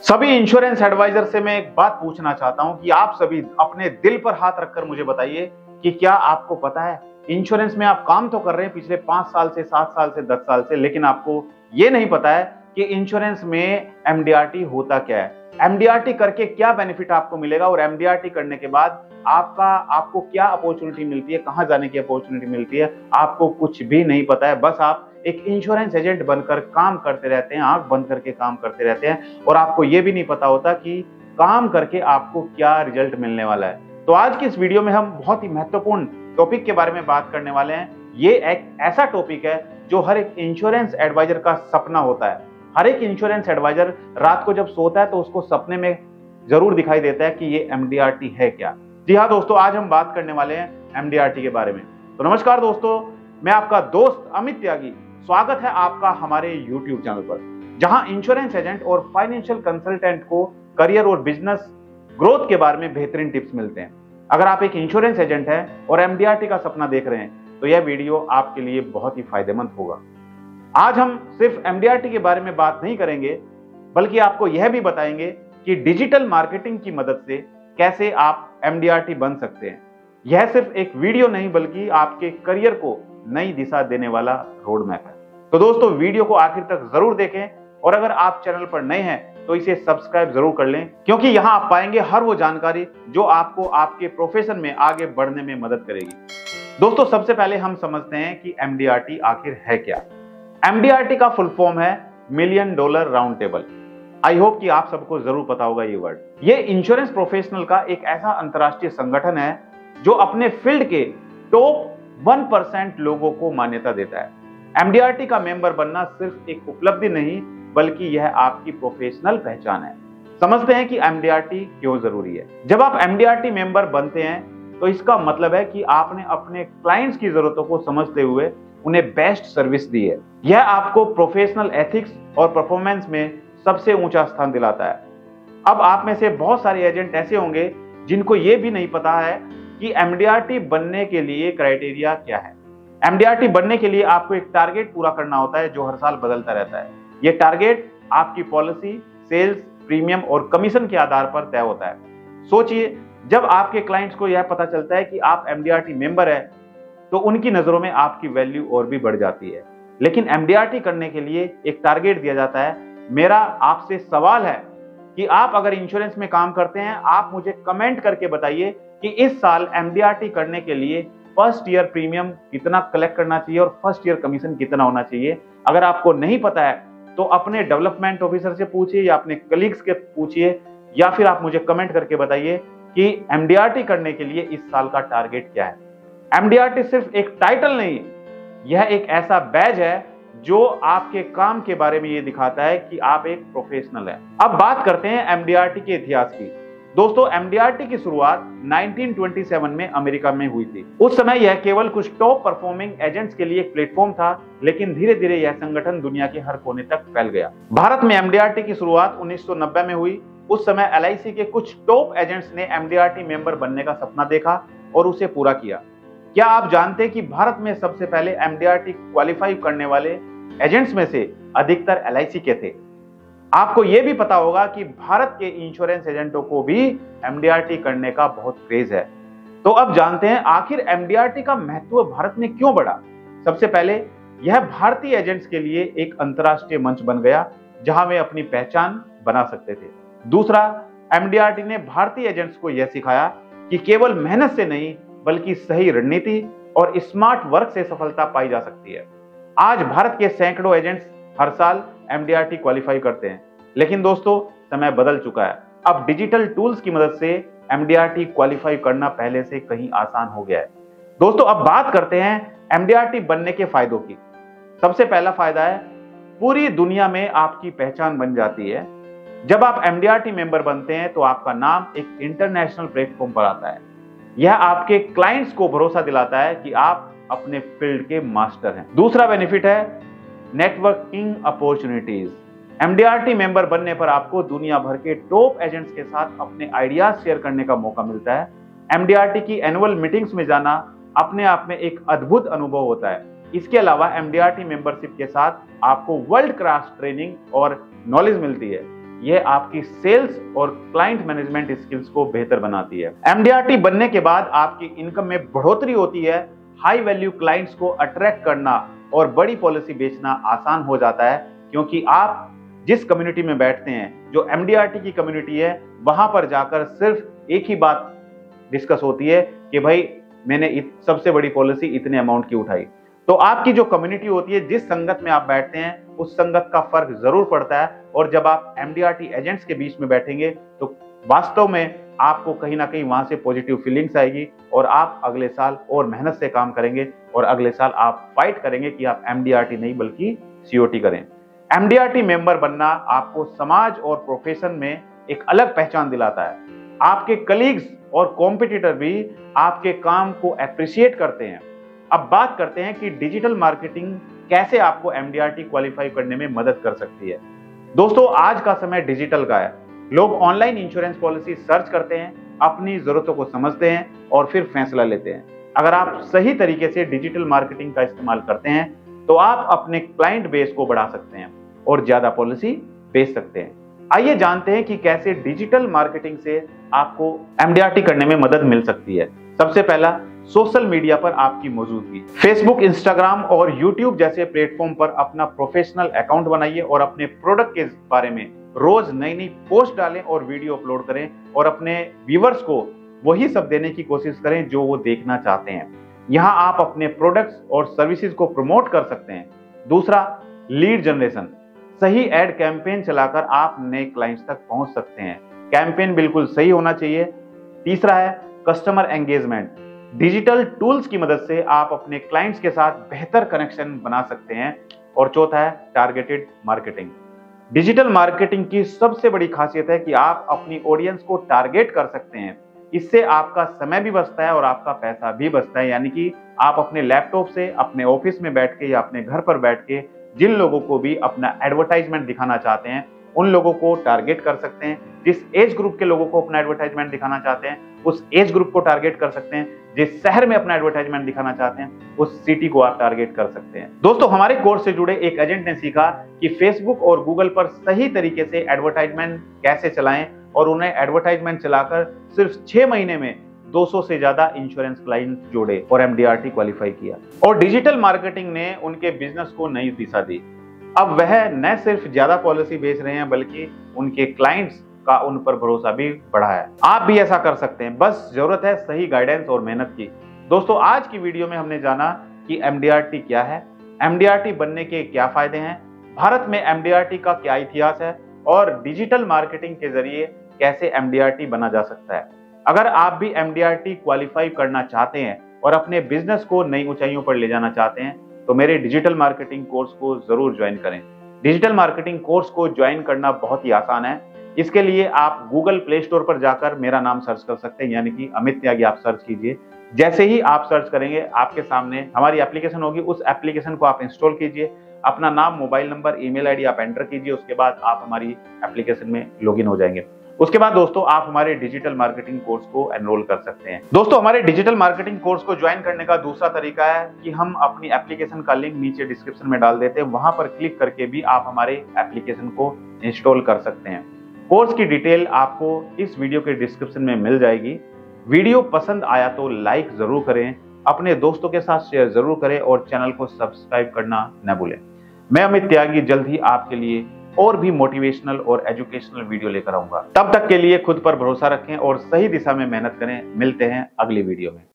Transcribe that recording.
सभी insurance adviser से मैं एक बात पूछना चाहता हूं कि आप सभी अपने दिल पर हाथ रखकर मुझे बताइए कि क्या आपको पता है इंश्योरेंस में आप काम तो कर रहे हैं पिछले 5 साल से, 7 साल से, 10 साल से, लेकिन आपको ये नहीं पता है कि इंश्योरेंस में एमडीआरटी होता क्या है, एमडीआरटी करके क्या बेनिफिट आपको मिलेगा और एमडीआरटी करने के बाद आपको क्या अपॉर्चुनिटी मिलती है, कहां जाने की अपॉर्चुनिटी मिलती है, आपको कुछ भी नहीं पता है। बस आप एक इंश्योरेंस एजेंट बनकर काम करते रहते हैं, आंख बंद करके काम करते रहते हैं और आपको यह भी नहीं पता होता कि काम करके आपको क्या रिजल्ट मिलने वाला है। तो आज की इस वीडियो में हम बहुत ही महत्वपूर्ण टॉपिक के बारे में बात करने वाले हैं। ये एक ऐसा टॉपिक है जो हर एक इंश्योरेंस एडवाइजर का सपना होता है। हर एक इंश्योरेंस एडवाइजर रात को जब सोता है तो उसको सपने में जरूर दिखाई देता है कि ये एमडीआरटी है क्या। जी हाँ दोस्तों, आज हम बात करने वाले हैं एमडीआरटी के बारे में। तो नमस्कार दोस्तों, मैं आपका दोस्त अमित त्यागी। स्वागत है आपका हमारे YouTube चैनल पर, जहां इंश्योरेंस एजेंट और फाइनेंशियल कंसल्टेंट को करियर और बिजनेस ग्रोथ के बारे में बेहतरीन टिप्स मिलते हैं। अगर आप एक इंश्योरेंस एजेंट हैं और एमडीआरटी का सपना देख रहे हैं तो यह वीडियो आपके लिए बहुत ही फायदेमंद होगा। आज हम सिर्फ एमडीआरटी के बारे में बात नहीं करेंगे, बल्कि आपको यह भी बताएंगे कि डिजिटल मार्केटिंग की मदद से कैसे आप एमडीआरटी बन सकते हैं। यह सिर्फ एक वीडियो नहीं बल्कि आपके करियर को नई दिशा देने वाला रोड मैप है। तो दोस्तों, वीडियो को आखिर तक जरूर देखें और अगर आप चैनल पर नए हैं तो इसे सब्सक्राइब जरूर कर लें, क्योंकि यहां आप पाएंगे हर वो जानकारी जो आपको आपके प्रोफेशन में आगे बढ़ने में मदद करेगी। दोस्तों, सबसे पहले हम समझते हैं कि एमडीआरटी आखिर है क्या। एमडीआरटी का फुल फॉर्म है million dollar round table. I hope कि आप सबको जरूर पता होगा ये वर्ड। ये इंश्योरेंस प्रोफेशनल का एक ऐसा अंतरराष्ट्रीय संगठन है जो अपने फील्ड के टॉप 1% लोगों को मान्यता देता है। एमडीआरटी का मेंबर बनना सिर्फ एक उपलब्धि नहीं, बल्कि यह आपकी प्रोफेशनल पहचान है। समझते हैं कि एमडीआरटी क्यों जरूरी है। जब आप एमडीआरटी मेंबर बनते हैं तो इसका मतलब है कि आपने अपने क्लाइंट्स की जरूरतों को समझते हुए उन्हें बेस्ट सर्विस दी है। यह आपको प्रोफेशनल एथिक्स और परफॉर्मेंस में सबसे ऊंचा स्थान दिलाता है। अब आप में से बहुत सारे एजेंट ऐसे होंगे जिनको यह भी नहीं पता है कि एमडीआरटी बनने के लिए क्राइटेरिया क्या है। एमडीआरटी बनने के लिए आपको एक टारगेट पूरा करना होता है जो हर साल बदलता रहता है। यह टारगेट आपकी पॉलिसी, सेल्स, प्रीमियम और कमीशन के आधार पर तय होता है। सोचिए, जब आपके क्लाइंट्स को यह पता चलता है कि आप एमडीआरटी मेंबर हैं तो उनकी नजरों में आपकी वैल्यू और भी बढ़ जाती है। लेकिन एमडीआरटी करने के लिए एक टारगेट दिया जाता है। मेरा आपसे सवाल है कि आप अगर इंश्योरेंस में काम करते हैं, आप मुझे कमेंट करके बताइए कि इस साल एमडीआरटी करने के लिए फर्स्ट ईयर प्रीमियम कितना कलेक्ट करना चाहिए और फर्स्ट ईयर कमीशन कितना होना चाहिए। अगर आपको नहीं पता है तो अपने डेवलपमेंट ऑफिसर से पूछिए या अपने कलीग्स के पूछिए, या फिर आप मुझे कमेंट करके बताइए कि एमडीआरटी करने के लिए इस साल का टारगेट क्या है। एमडीआरटी सिर्फ एक टाइटल नहीं, यह एक ऐसा बैज है जो आपके काम के बारे में यह दिखाता है कि आप एक प्रोफेशनल हैं। अब बात करते हैं एमडीआरटी के इतिहास की। दोस्तों, एमडीआरटी की शुरुआत 1927 में अमेरिका में हुई थी। उस समय यह केवल कुछ टॉप परफॉर्मिंग एजेंट्स के लिए एक प्लेटफॉर्म था, लेकिन धीरे धीरे यह संगठन दुनिया के हर कोने तक फैल गया। भारत में एमडीआरटी की शुरुआत 1990 में हुई। उस समय एलआईसी के कुछ टॉप एजेंट्स ने एमडीआरटी मेंबर बनने का सपना देखा और उसे पूरा किया। क्या आप जानते हैं कि भारत में सबसे पहले एमडीआरटी क्वालिफाई करने वाले एजेंट्स में से अधिकतर एलआईसी के थे? आपको यह भी पता होगा कि भारत के इंश्योरेंस एजेंटों को भी एमडीआरटी करने का बहुत क्रेज है। तो अब जानते हैं आखिर एमडीआरटी का महत्व भारत में क्यों बढ़ा। सबसे पहले, यह भारतीय एजेंट्स के लिए एक अंतरराष्ट्रीय मंच बन गया जहां वे अपनी पहचान बना सकते थे। दूसरा, एमडीआरटी ने भारतीय एजेंट्स को यह सिखाया कि केवल मेहनत से नहीं बल्कि सही रणनीति और स्मार्ट वर्क से सफलता पाई जा सकती है। आज भारत के सैकड़ों एजेंट्स हर साल एमडीआरटी क्वालिफाई करते हैं, लेकिन दोस्तों समय बदल चुका है। अब डिजिटल टूल्स की मदद से एमडीआरटी क्वालिफाई करना पहले से कहीं आसान हो गया है। दोस्तों, अब बात करते हैं एमडीआरटी बनने के फायदों की। सबसे पहला फायदा है, पूरी दुनिया में आपकी पहचान बन जाती है। जब आप एमडीआरटी मेंबर बनते हैं तो आपका नाम एक इंटरनेशनल प्लेटफॉर्म पर आता है। यह आपके क्लाइंट्स को भरोसा दिलाता है कि आप अपने फील्ड के मास्टर हैं। दूसरा बेनिफिट है नेटवर्किंग अपॉर्चुनिटीज। एमडीआरटी मेंबर बनने पर आपको दुनिया भर के टॉप एजेंट्स के साथ अपने आइडियाज शेयर करने का मौका मिलता है। एमडीआरटी की एनुअल मीटिंग्स में जाना अपने आप में एक अद्भुत अनुभव होता है। इसके अलावा एमडीआरटी मेंबरशिप के साथ आपको वर्ल्ड क्लास ट्रेनिंग और नॉलेज मिलती है। ये आपकी सेल्स और क्लाइंट मैनेजमेंट स्किल्स को बेहतर बनाती है। एमडीआरटी बनने के बाद आपकी इनकम में बढ़ोतरी होती है, हाई वैल्यू क्लाइंट्स को अट्रैक्ट करना और बड़ी पॉलिसी बेचना आसान हो जाता है, क्योंकि आप जिस कम्युनिटी में बैठते हैं, जो एमडीआरटी की कम्युनिटी है, वहां पर जाकर सिर्फ एक ही बात डिस्कस होती है कि भाई मैंने सबसे बड़ी पॉलिसी इतने अमाउंट की उठाई। तो आपकी जो कम्युनिटी होती है, जिस संगत में आप बैठते हैं, उस संगत का फर्क जरूर पड़ता है। और जब आप एमडीआरटी एजेंट्स के बीच में बैठेंगे तो वास्तव में आपको कहीं ना कहीं वहां से पॉजिटिव फीलिंग्स आएगी और आप अगले साल और मेहनत से काम करेंगे और अगले साल आप फाइट करेंगे कि आप एमडीआरटी नहीं बल्कि सीओटी करें। एमडीआरटी मेंबर बनना आपको समाज और प्रोफेशन में एक अलग पहचान दिलाता है। आपके कलीग्स और कॉम्पिटिटर भी आपके काम को एप्रिशिएट करते हैं। अब बात करते हैं कि डिजिटल मार्केटिंग कैसे आपको एमडीआरटी क्वालिफाई करने में मदद कर सकती है। दोस्तों, आज का समय डिजिटल का है। लोग ऑनलाइन इंश्योरेंस पॉलिसी सर्च करते हैं, अपनी जरूरतों को समझते हैं और फिर फैसला लेते हैं। अगर आप सही तरीके से डिजिटल मार्केटिंग का इस्तेमाल करते हैं तो आप अपने क्लाइंट बेस को बढ़ा सकते हैं और ज्यादा पॉलिसी बेच सकते हैं। आइए जानते हैं कि कैसे डिजिटल मार्केटिंग से आपको एमडीआरटी करने में मदद मिल सकती है। सबसे पहला, सोशल मीडिया पर आपकी मौजूदगी। फेसबुक, इंस्टाग्राम और यूट्यूब जैसे प्लेटफॉर्म पर अपना प्रोफेशनल अकाउंट बनाइए और अपने प्रोडक्ट के बारे में रोज नई नई पोस्ट डालें और वीडियो अपलोड करें और अपने व्यूअर्स को वही सब देने की कोशिश करें जो वो देखना चाहते हैं। यहाँ आप अपने प्रोडक्ट्स और सर्विसेज को प्रमोट कर सकते हैं। दूसरा, लीड जनरेशन। सही एड कैंपेन चलाकर आप नए क्लाइंट्स तक पहुंच सकते हैं। कैंपेन बिल्कुल सही होना चाहिए। तीसरा है कस्टमर एंगेजमेंट। डिजिटल टूल्स की मदद से आप अपने क्लाइंट्स के साथ बेहतर कनेक्शन बना सकते हैं। और चौथा है टारगेटेड मार्केटिंग। डिजिटल मार्केटिंग की सबसे बड़ी खासियत है कि आप अपनी ऑडियंस को टारगेट कर सकते हैं। इससे आपका समय भी बचता है और आपका पैसा भी बचता है। यानी कि आप अपने लैपटॉप से अपने ऑफिस में बैठ के या अपने घर पर बैठ के जिन लोगों को भी अपना एडवर्टाइजमेंट दिखाना चाहते हैं, उन लोगों को टारगेट कर सकते हैं। जिस एज ग्रुप के लोगों को अपना एडवर्टाइजमेंट दिखाना चाहते हैं, उस एज ग्रुप को टारगेट कर सकते हैं। जिस शहर में अपना एडवर्टाइजमेंट दिखाना चाहते हैं, उस सिटी को आप टारगेट कर सकते हैं। दोस्तों, हमारे कोर्स से जुड़े एक एजेंट ने सीखा कि फेसबुक और गूगल पर सही तरीके से एडवर्टाइजमेंट कैसे चलाएं और उन्हें एडवर्टाइजमेंट चलाकर सिर्फ 6 महीने में 200 से ज्यादा इंश्योरेंस क्लाइंट जोड़े और एमडीआरटी क्वालिफाई किया। और डिजिटल मार्केटिंग ने उनके बिजनेस को नई दिशा दी। अब वह न सिर्फ ज्यादा पॉलिसी बेच रहे हैं बल्कि उनके क्लाइंट्स का उन पर भरोसा भी बढ़ा है। आप भी ऐसा कर सकते हैं, बस जरूरत है सही गाइडेंस और मेहनत की। दोस्तों, आज की वीडियो में हमने जाना कि एमडीआरटी क्या है, एमडीआरटी बनने के क्या फायदे हैं, भारत में एमडीआरटी का क्या इतिहास है और डिजिटल मार्केटिंग के जरिए कैसे एमडीआरटी बना जा सकता है। अगर आप भी एमडीआरटी क्वालिफाई करना चाहते हैं और अपने बिजनेस को नई ऊंचाइयों पर ले जाना चाहते हैं तो मेरे डिजिटल मार्केटिंग कोर्स को जरूर ज्वाइन करें। डिजिटल मार्केटिंग कोर्स को ज्वाइन करना बहुत ही आसान है। इसके लिए आप गूगल प्ले स्टोर पर जाकर मेरा नाम सर्च कर सकते हैं, यानी कि अमित त्यागी आप सर्च कीजिए। जैसे ही आप सर्च करेंगे, आपके सामने हमारी एप्लीकेशन होगी। उस एप्लीकेशन को आप इंस्टॉल कीजिए, अपना नाम, मोबाइल नंबर, ईमेल आईडी आप एंटर कीजिए। उसके बाद आप हमारी एप्लीकेशन में लॉगिन हो जाएंगे। उसके बाद दोस्तों, आप हमारे डिजिटल मार्केटिंग कोर्स को एनरोल कर सकते हैं। दोस्तों, हमारे डिजिटल मार्केटिंग कोर्स को ज्वाइन करने का दूसरा तरीका है कि हम अपनी एप्लीकेशन का लिंक नीचे डिस्क्रिप्शन में डाल देते हैं। वहां पर क्लिक करके भी आप हमारे एप्लीकेशन को इंस्टॉल कर सकते हैं। कोर्स की डिटेल आपको इस वीडियो के डिस्क्रिप्शन में मिल जाएगी। वीडियो पसंद आया तो लाइक जरूर करें, अपने दोस्तों के साथ शेयर जरूर करें और चैनल को सब्सक्राइब करना न भूलें। मैं अमित त्यागी जल्द ही आपके लिए और भी मोटिवेशनल और एजुकेशनल वीडियो लेकर आऊंगा। तब तक के लिए खुद पर भरोसा रखें और सही दिशा में मेहनत करें। मिलते हैं अगली वीडियो में।